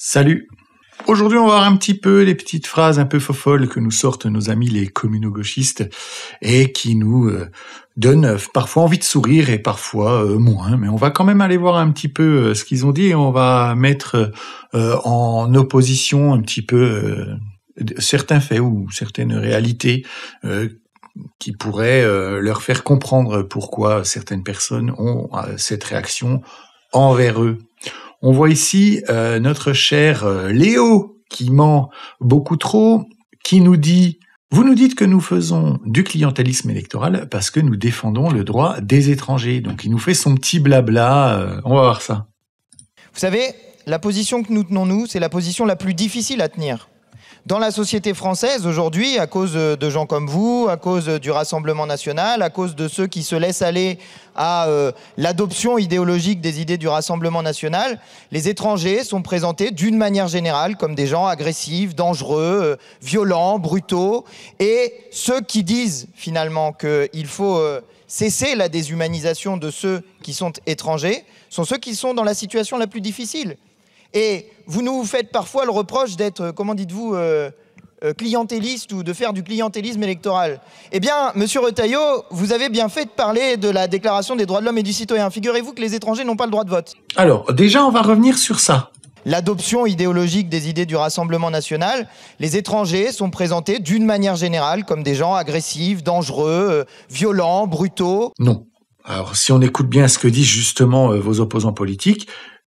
Salut! Aujourd'hui, on va voir un petit peu les petites phrases un peu folles que nous sortent nos amis les communo-gauchistes et qui nous donnent parfois envie de sourire et parfois moins. Mais on va quand même aller voir un petit peu ce qu'ils ont dit et on va mettre en opposition un petit peu certains faits ou certaines réalités qui pourraient leur faire comprendre pourquoi certaines personnes ont cette réaction envers eux. On voit ici notre cher Léo qui ment beaucoup trop, qui nous dit « Vous nous dites que nous faisons du clientélisme électoral parce que nous défendons le droit des étrangers. » Donc il nous fait son petit blabla, on va voir ça. Vous savez, la position que nous tenons, nous, c'est la position la plus difficile à tenir. Dans la société française, aujourd'hui, à cause de gens comme vous, à cause du Rassemblement national, à cause de ceux qui se laissent aller à l'adoption idéologique des idées du Rassemblement national, les étrangers sont présentés d'une manière générale comme des gens agressifs, dangereux, violents, brutaux. Et ceux qui disent finalement qu'il faut cesser la déshumanisation de ceux qui sont étrangers sont ceux qui sont dans la situation la plus difficile. Et vous nous faites parfois le reproche d'être, comment dites-vous, clientéliste ou de faire du clientélisme électoral. Eh bien, monsieur Retailleau, vous avez bien fait de parler de la Déclaration des droits de l'homme et du citoyen. Figurez-vous que les étrangers n'ont pas le droit de vote. Alors, déjà, on va revenir sur ça. L'adoption idéologique des idées du Rassemblement national, les étrangers sont présentés d'une manière générale comme des gens agressifs, dangereux, violents, brutaux. Non. Alors, si on écoute bien ce que disent justement vos opposants politiques,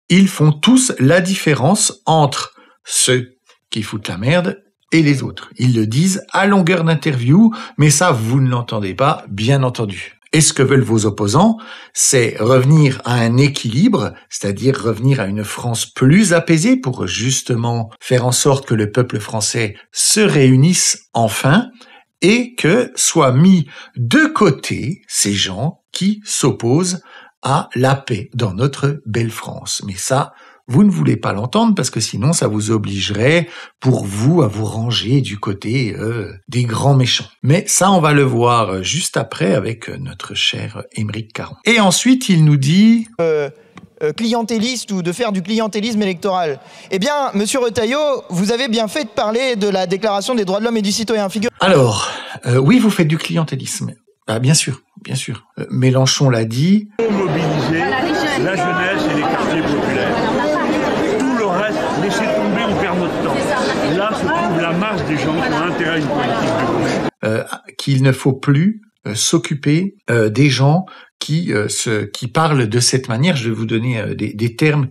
ils font tous la différence entre ceux qui foutent la merde et les autres. Ils le disent à longueur d'interview, mais ça, vous ne l'entendez pas, bien entendu. Et ce que veulent vos opposants, c'est revenir à un équilibre, c'est-à-dire revenir à une France plus apaisée pour justement faire en sorte que le peuple français se réunisse enfin et que soient mis de côté ces gens qui s'opposent à la paix dans notre belle France. Mais ça, vous ne voulez pas l'entendre parce que sinon ça vous obligerait pour vous à vous ranger du côté des grands méchants. Mais ça, on va le voir juste après avec notre cher Aymeric Caron. Et ensuite, il nous dit... clientéliste ou de faire du clientélisme électoral. Eh bien, monsieur Retailleau, vous avez bien fait de parler de la Déclaration des droits de l'homme et du citoyen. Alors, oui, vous faites du clientélisme. Ah, bien sûr, bien sûr. Mélenchon l'a dit. Mobiliser la jeunesse et les quartiers populaires. Tout le reste, laissez tomber, on perd notre temps. Là se trouve la masse des gens qui ont intérêt à une politique de gauche. Qu'il ne faut plus s'occuper des gens qui parlent de cette manière. Je vais vous donner des termes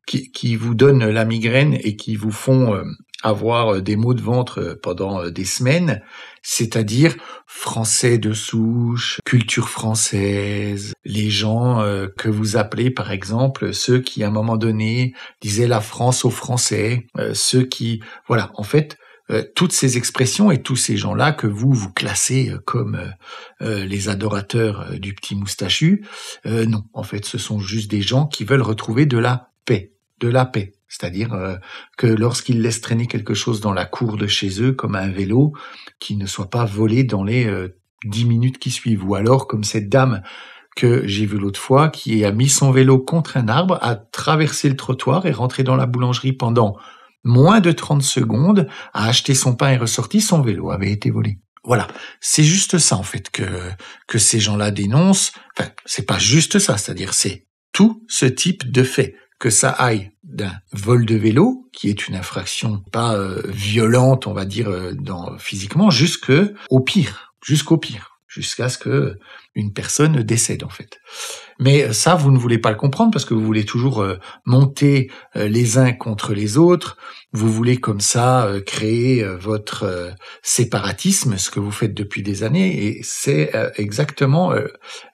qui vous donnent la migraine et qui vous font avoir des maux de ventre pendant des semaines, c'est-à-dire français de souche, culture française, les gens que vous appelez par exemple ceux qui à un moment donné disaient la France aux Français, ceux qui, voilà, en fait, toutes ces expressions et tous ces gens-là que vous classez comme les adorateurs du petit moustachu, non, en fait, ce sont juste des gens qui veulent retrouver de la paix. C'est-à-dire que lorsqu'ils laissent traîner quelque chose dans la cour de chez eux, comme un vélo, qu'il ne soit pas volé dans les 10 minutes qui suivent. Ou alors, comme cette dame que j'ai vue l'autre fois, qui a mis son vélo contre un arbre, a traversé le trottoir et rentré dans la boulangerie pendant moins de 30 secondes, a acheté son pain et ressorti, son vélo avait été volé. Voilà, c'est juste ça en fait que ces gens-là dénoncent. Enfin, c'est pas juste ça, c'est-à-dire c'est tout ce type de fait. Que ça aille d'un vol de vélo, qui est une infraction pas violente, on va dire, physiquement, jusqu'au pire, jusqu'à ce que une personne décède en fait. Mais ça, vous ne voulez pas le comprendre parce que vous voulez toujours monter les uns contre les autres. Vous voulez comme ça créer votre séparatisme, ce que vous faites depuis des années, et c'est exactement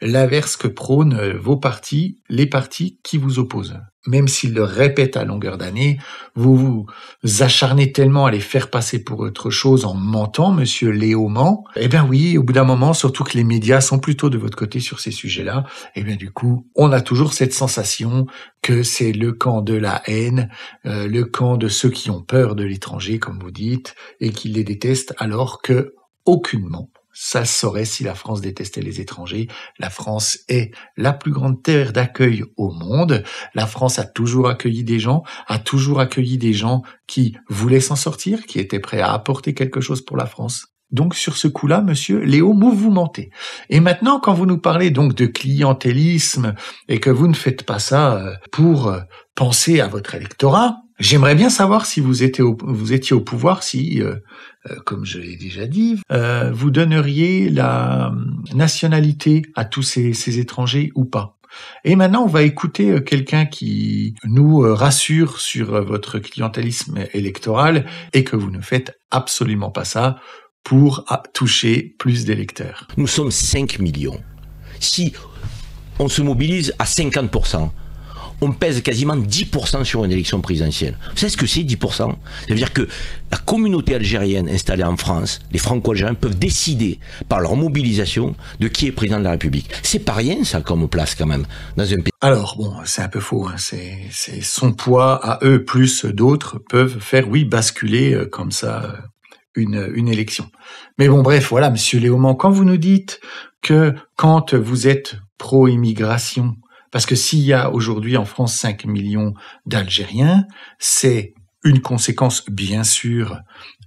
l'inverse que prônent vos partis, les partis qui vous opposent. Même s'ils le répètent à longueur d'année, vous vous acharnez tellement à les faire passer pour autre chose en mentant, monsieur Léo ment. Eh bien oui, au bout d'un moment, surtout que les médias sont plutôt de votre côté sur ces sujets-là, eh bien du coup, on a toujours cette sensation que c'est le camp de la haine, le camp de ceux qui ont peur de l'étranger, comme vous dites, et qui les détestent, alors que aucunement, ça se saurait si la France détestait les étrangers. La France est la plus grande terre d'accueil au monde. La France a toujours accueilli des gens, qui voulaient s'en sortir, qui étaient prêts à apporter quelque chose pour la France. Donc sur ce coup-là, monsieur Léo, vous mentez. Et maintenant, quand vous nous parlez donc de clientélisme et que vous ne faites pas ça pour penser à votre électorat, j'aimerais bien savoir si vous étiez au pouvoir, si, comme je l'ai déjà dit, vous donneriez la nationalité à tous ces étrangers ou pas. Et maintenant, on va écouter quelqu'un qui nous rassure sur votre clientélisme électoral et que vous ne faites absolument pas ça pour toucher plus d'électeurs. Nous sommes 5 millions. Si on se mobilise à 50%, on pèse quasiment 10% sur une élection présidentielle. Vous savez ce que c'est 10%? Ça veut dire que la communauté algérienne installée en France, les Franco-algériens, peuvent décider par leur mobilisation de qui est président de la République. C'est pas rien ça comme place quand même dans un pays. Alors bon, c'est un peu faux. Hein. C'est son poids à eux plus d'autres peuvent faire basculer comme ça. Une élection. Mais bon, bref, voilà, monsieur Léaumont, quand vous nous dites que quand vous êtes pro-immigration, parce que s'il y a aujourd'hui en France 5 millions d'Algériens, c'est une conséquence, bien sûr,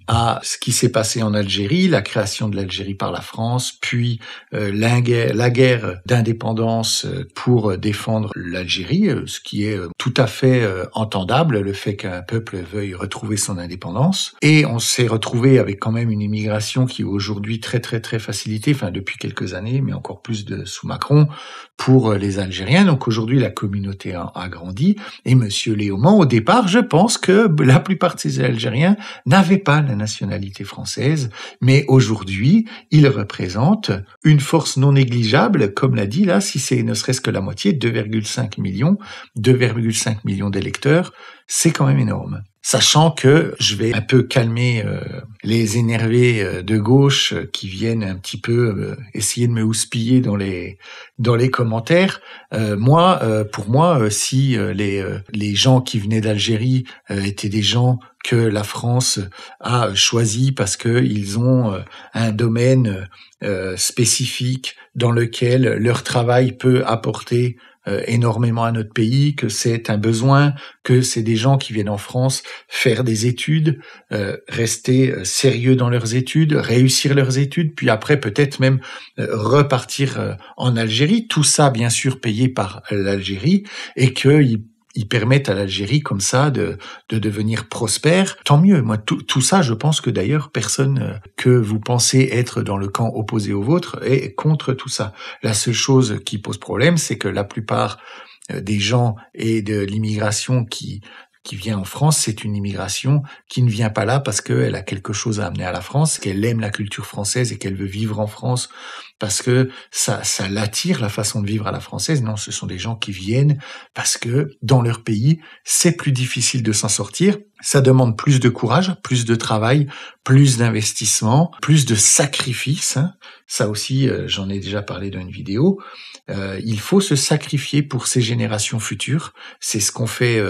à ce qui s'est passé en Algérie, la création de l'Algérie par la France, puis la guerre d'indépendance pour défendre l'Algérie, ce qui est tout à fait entendable, le fait qu'un peuple veuille retrouver son indépendance. Et on s'est retrouvé avec quand même une immigration qui est aujourd'hui très très très facilitée, enfin depuis quelques années, mais encore plus sous Macron, pour les Algériens. Donc aujourd'hui, la communauté a grandi. Et monsieur Léaumont, au départ, je pense que la plupart de ces Algériens n'avaient pas la nationalité française, mais aujourd'hui, ils représentent une force non négligeable, comme l'a dit là, si c'est ne serait-ce que la moitié, 2,5 millions d'électeurs, c'est quand même énorme. Sachant que je vais un peu calmer les énervés de gauche qui viennent un petit peu essayer de me houspiller dans les commentaires. Pour moi, si les gens qui venaient d'Algérie étaient des gens que la France a choisi parce que ils ont un domaine spécifique dans lequel leur travail peut apporter énormément à notre pays, que c'est un besoin, que c'est des gens qui viennent en France faire des études, rester sérieux dans leurs études, réussir leurs études, puis après peut-être même repartir en Algérie. Tout ça, bien sûr, payé par l'Algérie, et qu'ils permettent à l'Algérie comme ça de devenir prospère, tant mieux. Moi, tout ça, je pense que d'ailleurs, personne que vous pensez être dans le camp opposé au vôtre est contre tout ça. La seule chose qui pose problème, c'est que la plupart des gens et de l'immigration qui vient en France, c'est une immigration qui ne vient pas là parce qu'elle a quelque chose à amener à la France, qu'elle aime la culture française et qu'elle veut vivre en France parce que ça l'attire, la façon de vivre à la française. Non, ce sont des gens qui viennent parce que dans leur pays, c'est plus difficile de s'en sortir. Ça demande plus de courage, plus de travail, plus d'investissement, plus de sacrifices. Hein. Ça aussi, j'en ai déjà parlé dans une vidéo. Il faut se sacrifier pour ces générations futures. C'est ce qu'ont fait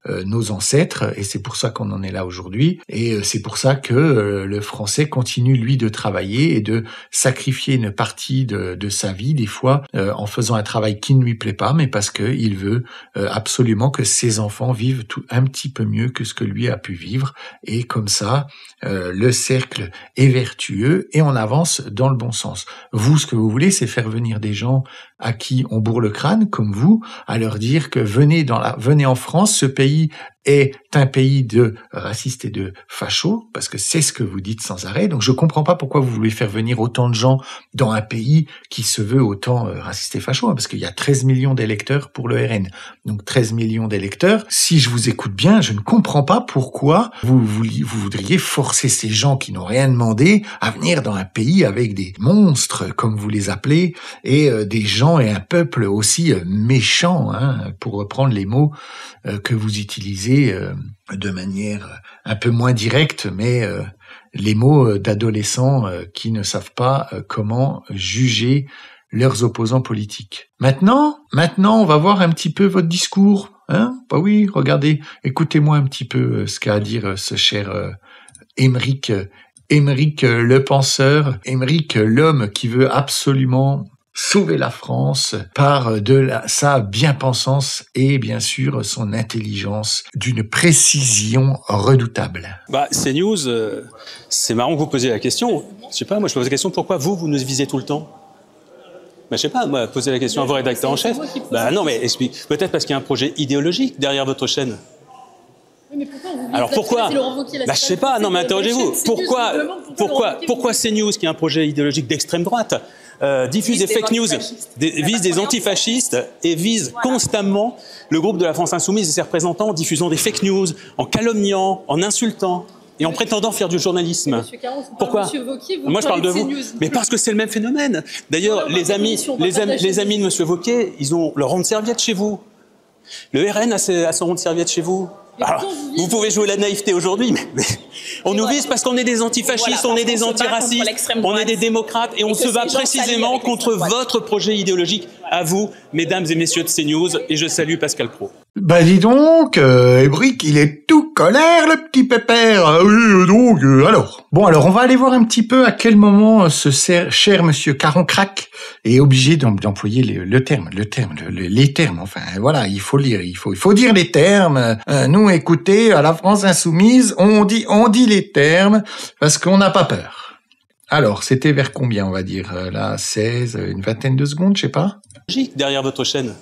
nos ancêtres et c'est pour ça qu'on en est là aujourd'hui. Et c'est pour ça que le Français continue, lui, de travailler et de sacrifier une partie de sa vie, des fois, en faisant un travail qui ne lui plaît pas, mais parce qu'il veut absolument que ses enfants vivent un petit peu mieux que ce que lui a pu vivre. Et comme ça, le cercle est vertueux et on avance dans le bon sens. Vous, ce que vous voulez, c'est faire venir des gens à qui on bourre le crâne, comme vous, à leur dire que venez en France, ce pays est un pays de racistes et de fachos, parce que c'est ce que vous dites sans arrêt. Donc je comprends pas pourquoi vous voulez faire venir autant de gens dans un pays qui se veut autant raciste et facho, parce qu'il y a 13 millions d'électeurs pour le RN. Donc 13 millions d'électeurs. Si je vous écoute bien, je ne comprends pas pourquoi vous voudriez forcer ces gens qui n'ont rien demandé à venir dans un pays avec des monstres, comme vous les appelez, et des gens et un peuple aussi méchant, hein, pour reprendre les mots que vous utilisez de manière un peu moins directe, mais les mots d'adolescents qui ne savent pas comment juger leurs opposants politiques. Maintenant, on va voir un petit peu votre discours. Hein? Bah oui, regardez, écoutez-moi un petit peu ce qu'a à dire ce cher Aymeric Émeric le penseur, Émeric l'homme qui veut absolument sauver la France par sa bien-pensance et bien sûr son intelligence d'une précision redoutable. CNews, c'est marrant que vous posiez la question. Je sais pas, moi je pose la question, pourquoi vous nous visez tout le temps? Je sais pas, moi, poser la question à vos rédacteurs en chef. Non, mais explique. Peut-être parce qu'il y a un projet idéologique derrière votre chaîne. Mais pourquoi je sais pas, non mais interrogez-vous. Pourquoi CNews, qui est un projet idéologique d'extrême droite, diffuse des fake news, vise des antifascistes et vise constamment le groupe de la France Insoumise et ses représentants en diffusant des fake news, en calomniant, en insultant et en prétendant faire du journalisme? Pourquoi? Moi je parle de vous. Mais parce que c'est le même phénomène. D'ailleurs, les amis de Monsieur Wauquiez, ils ont leur rond de serviette chez vous. Le RN a son rond de serviette chez vous. Alors, vous pouvez jouer la naïveté aujourd'hui, mais on nous vise parce qu'on est des antifascistes, on est des antiracistes, on est des démocrates et on se bat précisément contre votre projet idéologique. À vous, mesdames et messieurs de CNews, et je salue Pascal Praud. Dis donc, Émeric, il est tout colère, le petit pépère. Oui, donc, alors. Bon, alors, on va aller voir un petit peu à quel moment ce cher monsieur Caron-Crac est obligé d'employer les termes. Enfin, voilà, il faut lire, il faut dire les termes. Nous, écoutez, à la France Insoumise, on dit les termes parce qu'on n'a pas peur. Alors, c'était vers combien, on va dire, là, 16, une vingtaine de secondes, je sais pas. Derrière votre chaîne.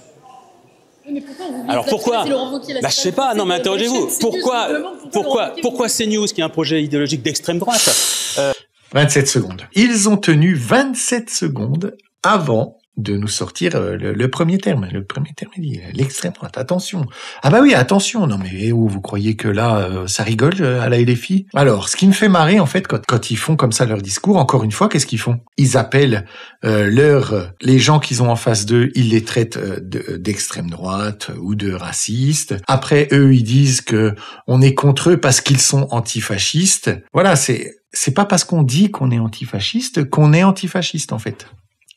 Pourquoi je sais pas, non mais interrogez-vous. Pourquoi CNews, qui est un projet idéologique d'extrême droite 27 secondes. Ils ont tenu 27 secondes avant de nous sortir le premier terme. Le premier terme, il dit l'extrême droite. Attention. Oui, attention. Non mais vous croyez que là, ça rigole à la LFI? Alors, ce qui me fait marrer, en fait, quand ils font comme ça leur discours, encore une fois, qu'est-ce qu'ils font? Ils appellent les gens qu'ils ont en face d'eux, ils les traitent d'extrême droite ou de racistes. Après, eux, ils disent que on est contre eux parce qu'ils sont antifascistes. Voilà, c'est pas parce qu'on dit qu'on est antifasciste qu'on est antifasciste, en fait.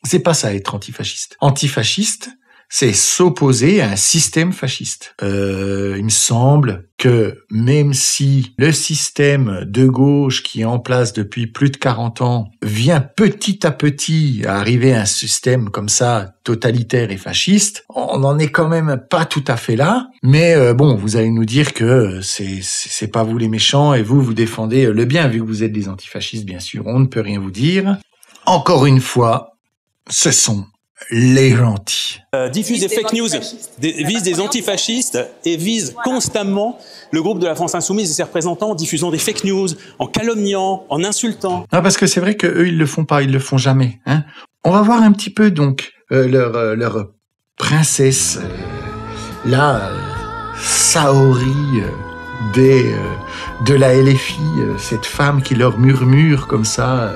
C'est pas ça, être antifasciste. Antifasciste, c'est s'opposer à un système fasciste. Il me semble que même si le système de gauche qui est en place depuis plus de 40 ans vient petit à petit à arriver à un système comme ça, totalitaire et fasciste, on n'en est quand même pas tout à fait là. Mais bon, vous allez nous dire que c'est pas vous les méchants et vous défendez le bien, vu que vous êtes des antifascistes, bien sûr, on ne peut rien vous dire. Encore une fois, ce sont les gentils. Diffuse des fake news, vise des antifascistes et vise constamment le groupe de la France Insoumise et ses représentants en diffusant des fake news, en calomniant, en insultant. Parce que c'est vrai que eux ils le font pas, ils le font jamais. On va voir un petit peu donc leur princesse, Saori de la LFI, cette femme qui leur murmure comme ça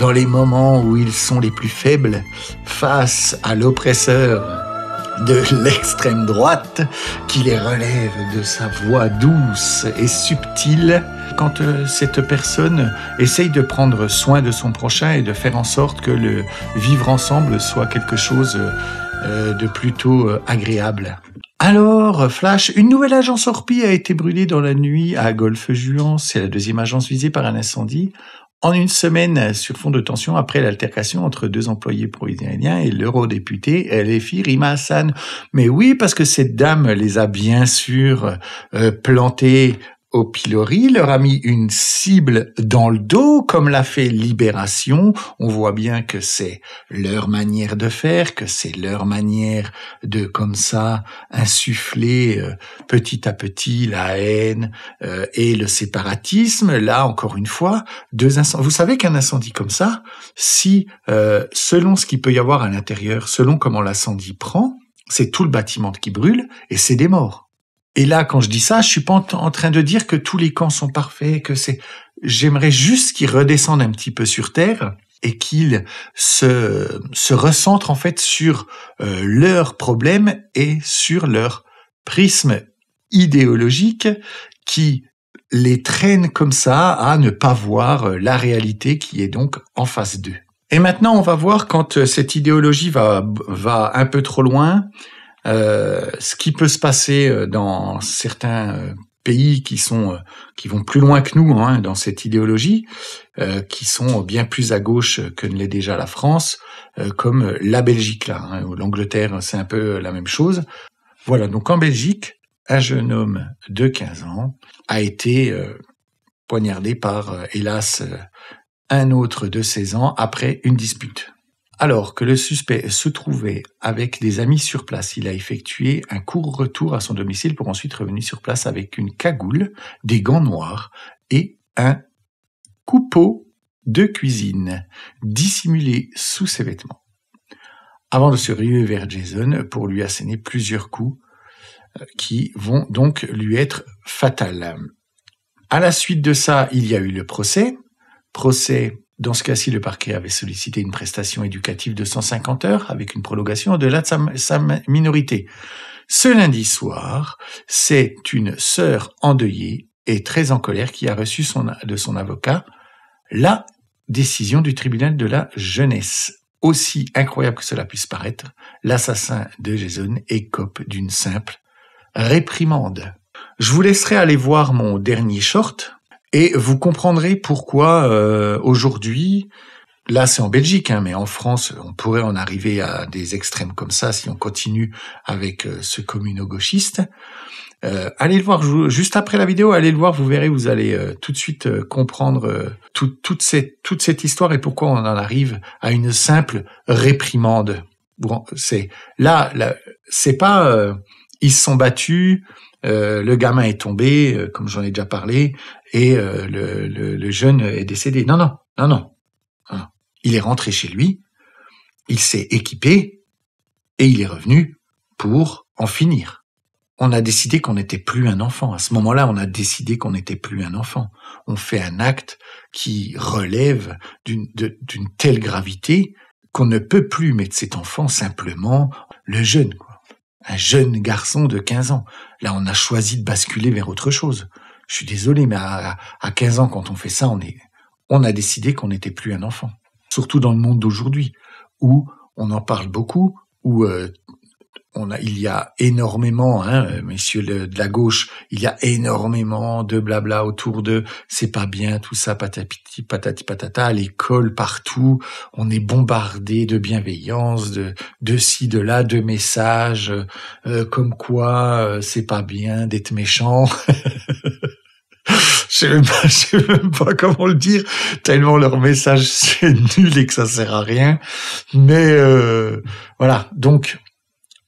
dans les moments où ils sont les plus faibles face à l'oppresseur de l'extrême droite qui les relève de sa voix douce et subtile. Quand cette personne essaye de prendre soin de son prochain et de faire en sorte que le vivre ensemble soit quelque chose de plutôt agréable. Alors, flash, une nouvelle agence Orpi a été brûlée dans la nuit à Golfe-Juan. C'est la deuxième agence visée par un incendie. En une semaine, sur fond de tension, après l'altercation entre deux employés pro-israéliens et l'eurodéputé LFI Rima Hassan. Mais oui, parce que cette dame les a bien sûr plantés au pilori, leur a mis une cible dans le dos, comme l'a fait Libération. On voit bien que c'est leur manière de faire, que c'est leur manière de, comme ça, insuffler petit à petit la haine et le séparatisme. Là, encore une fois, deux incendies. Vous savez qu'un incendie comme ça, si, selon ce qu'il peut y avoir à l'intérieur, selon comment l'incendie prend, c'est tout le bâtiment qui brûle et c'est des morts. Et là, quand je dis ça, je suis pas en train de dire que tous les camps sont parfaits, j'aimerais juste qu'ils redescendent un petit peu sur terre et qu'ils se recentrent en fait sur leurs problèmes et sur leur prisme idéologique qui les traîne comme ça à ne pas voir la réalité qui est donc en face d'eux. Et maintenant, on va voir quand cette idéologie va un peu trop loin, ce qui peut se passer dans certains pays qui vont plus loin que nous hein, dans cette idéologie, qui sont bien plus à gauche que ne l'est déjà la France, comme la Belgique là, hein, ou l'Angleterre, c'est un peu la même chose. Voilà, donc en Belgique, un jeune homme de 15 ans a été poignardé par, hélas, un autre de 16 ans après une dispute. Alors que le suspect se trouvait avec des amis sur place, il a effectué un court retour à son domicile pour ensuite revenir sur place avec une cagoule, des gants noirs et un coupeau de cuisine dissimulé sous ses vêtements. Avant de se ruer vers Jason pour lui asséner plusieurs coups qui vont donc lui être fatals. À la suite de ça, il y a eu le procès. Dans ce cas-ci, le parquet avait sollicité une prestation éducative de 150 heures avec une prolongation au-delà de sa minorité. Ce lundi soir, c'est une sœur endeuillée et très en colère qui a reçu de son avocat la décision du tribunal de la jeunesse. Aussi incroyable que cela puisse paraître, l'assassin de Jason écope d'une simple réprimande. Je vous laisserai aller voir mon dernier short et vous comprendrez pourquoi aujourd'hui, là c'est en Belgique, hein, mais en France, on pourrait en arriver à des extrêmes comme ça si on continue avec ce communo-gauchiste. Allez le voir juste après la vidéo, allez le voir, vous verrez, vous allez tout de suite comprendre toute cette histoire et pourquoi on en arrive à une simple réprimande. Bon, c'est pas ils se sont battus, le gamin est tombé, comme j'en ai déjà parlé, et le jeune est décédé. Non. Il est rentré chez lui, il s'est équipé et il est revenu pour en finir. On a décidé qu'on n'était plus un enfant. À ce moment-là, on a décidé qu'on n'était plus un enfant. On fait un acte qui relève d'une telle gravité qu'on ne peut plus mettre cet enfant simplement le jeune, quoi. Un jeune garçon de 15 ans. Là, on a choisi de basculer vers autre chose. Je suis désolé, mais à 15 ans, quand on fait ça, on a décidé qu'on n'était plus un enfant. Surtout dans le monde d'aujourd'hui, où on en parle beaucoup, où il y a énormément, hein, messieurs de la gauche, il y a énormément de blabla autour de c'est pas bien, tout ça, patati patata, à l'école, partout, on est bombardé de bienveillance, de ci, de là, de messages, comme quoi c'est pas bien d'être méchant. Je sais même pas comment le dire, tellement leur message c'est nul et que ça sert à rien. Mais voilà, donc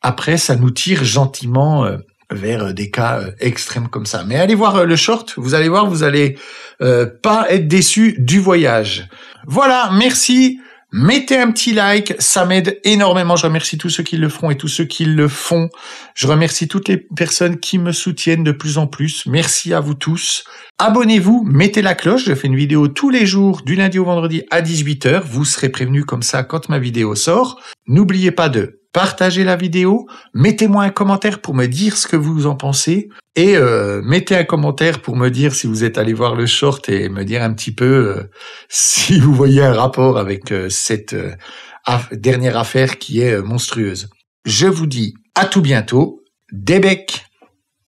après ça nous tire gentiment vers des cas extrêmes comme ça. Mais allez voir le short, vous allez voir, vous allez pas être déçus du voyage. Voilà, merci. Mettez un petit like, ça m'aide énormément. Je remercie tous ceux qui le feront et tous ceux qui le font. Je remercie toutes les personnes qui me soutiennent de plus en plus. Merci à vous tous. Abonnez-vous, mettez la cloche. Je fais une vidéo tous les jours, du lundi au vendredi à 18h. Vous serez prévenus comme ça quand ma vidéo sort. N'oubliez pas de partager la vidéo. Mettez-moi un commentaire pour me dire ce que vous en pensez. Et mettez un commentaire pour me dire si vous êtes allé voir le short et me dire un petit peu si vous voyez un rapport avec cette dernière affaire qui est monstrueuse. Je vous dis à tout bientôt. Des becs.